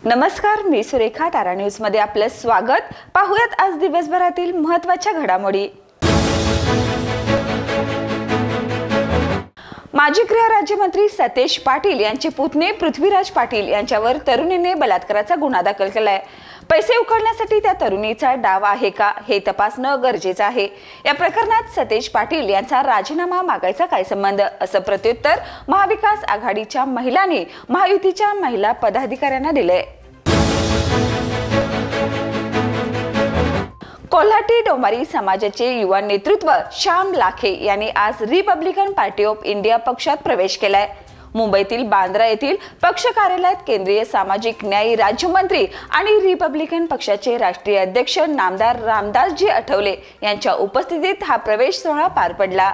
नमस्कार, मी सुरेखा. तारा न्यूज मध्ये आपलं स्वागत. पाहूयात आज दिवसभरातील महत्त्वाच्या घडामोडी. माजी गृह राज्यमंत्री सतेज पाटील यांचे पुतणे पृथ्वीराज पाटील यांच्यावर तरुणीने बलात्काराचा गुन्हा दाखल केलाय. पैसे उकळण्यासाठी त्या तरुणीचा डाव आहे का हे तपासणं गरजेचं आहे. या प्रकरणात सतेज पाटील यांचा राजीनामा मागायचा काय संबंध, असं प्रत्युत्तर महाविकास आघाडीच्या महिलांनी महायुतीच्या महिला पदाधिकाऱ्यांना दिले. कोल्हाटी डोंबारी समाजाचे युवा नेतृत्व श्याम लाखे यांनी आज रिपब्लिकन पार्टी ऑफ इंडिया पक्षात प्रवेश केलाय. मुंबईतील बांद्रा येथील पक्ष कार्यालयात केंद्रीय सामाजिक न्याय राज्यमंत्री आणि रिपब्लिकन पक्षाचे राष्ट्रीय अध्यक्ष नामदार रामदासजी आठवले यांच्या उपस्थितीत हा प्रवेश सोहळा पार पडला.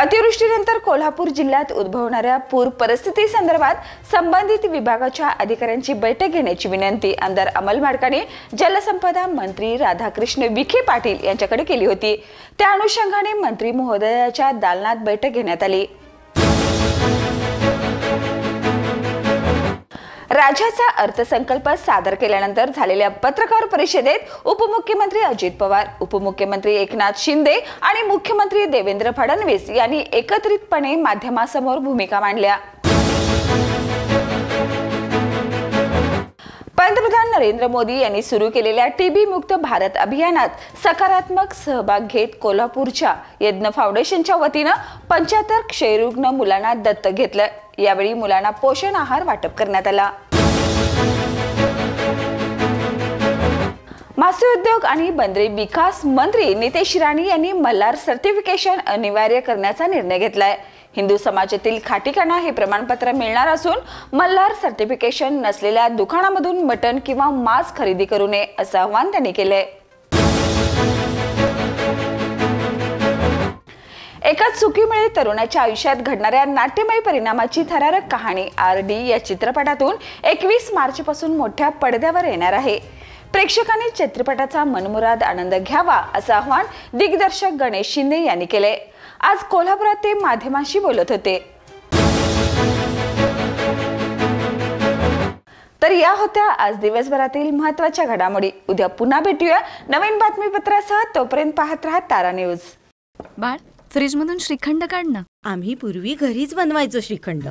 अतिवृष्टीनंतर कोल्हापूर जिल्ह्यात उद्भवणाऱ्या पूर परिस्थिती संदर्भात संबंधित विभागाच्या अधिकाऱ्यांची बैठक घेण्याची विनंती आमदार अमल माडकाने जलसंपदा मंत्री राधाकृष्ण विखे पाटील यांच्याकडे केली होती. त्या अनुषंगाने मंत्री महोदयाच्या दालनात बैठक घेण्यात आली. राज्याचा अर्थसंकल्प सादर केल्यानंतर झालेल्या पत्रकार परिषदेत उपमुख्यमंत्री अजित पवार, उपमुख्यमंत्री एकनाथ शिंदे आणि मुख्यमंत्री देवेंद्र फडणवीस यांनी एकत्रितपणे माध्यमांसमोर भूमिका मांडल्या. पंतप्रधान नरेंद्र मोदी यांनी सुरू केलेल्या टीबी मुक्त भारत अभियानात सकारात्मक सहभाग घेत कोल्हापूरच्या यज्ञ फाउंडेशनच्या वतीनं 75 क्षयरुग्ण मुलांना दत्तक घेतलं. यावेळी मुलांना पोषण आहार वाटप करण्यात आला. मासे उद्योग आणि बंदरे विकास मंत्री नितेश राणे यांनी मल्हार सर्टिफिकेशन अनिवार्य करण्याचा निर्णय घेतलाय. हिंदू समाजातील खाटीकांना हे प्रमाणपत्र मिळणार असून मल्हार सर्टिफिकेशन नसलेल्या दुकानामधून मटण किंवा मांस खरेदी करू नये असं आवाहन त्यांनी केलंय. एका चुकीमुळे तरुणाच्या आयुष्यात घडणाऱ्या नाट्यमय परिणामाची थरारक कहाणी RD या चित्रपटातून 21 मार्च पासून मोठ्या पडद्यावर येणार आहे. प्रेक्षकांनी चित्रपटाचा मनमुराद आनंद घ्यावा असं आवाहन दिग्दर्शक गणेश शिंदे यांनी केले. आज कोल्हापुरात ते माध्यमांशी बोलत होते. तर या होत्या आज दिवसभरातील महत्त्वाच्या घडामोडी. उद्या पुन्हा भेटूया नवीन बातमीपत्रासह. तोपर्यंत पाहत राहा तारा न्यूज. बाळ, फ्रीज मधून श्रीखंड काढ ना. आम्ही पूर्वी घरीच बनवायचो श्रीखंड,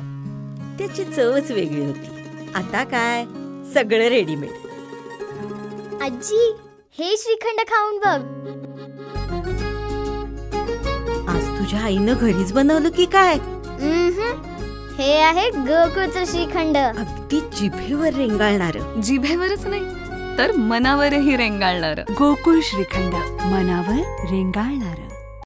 त्याची चवच वेगळी होती. आता काय सगळं रेडीमेड. आजी, हे श्रीखंड खाऊन बघ. आज तुझ्या आईनं घरीच बनवलं की काय? हे आहे गोकुळचं श्रीखंड. अगदी जिभेवर रेंगाळणार. जिभेवरच नाही तर मनावरही रेंगाळणार. गोकुळ श्रीखंड, मनावर रेंगाळणार.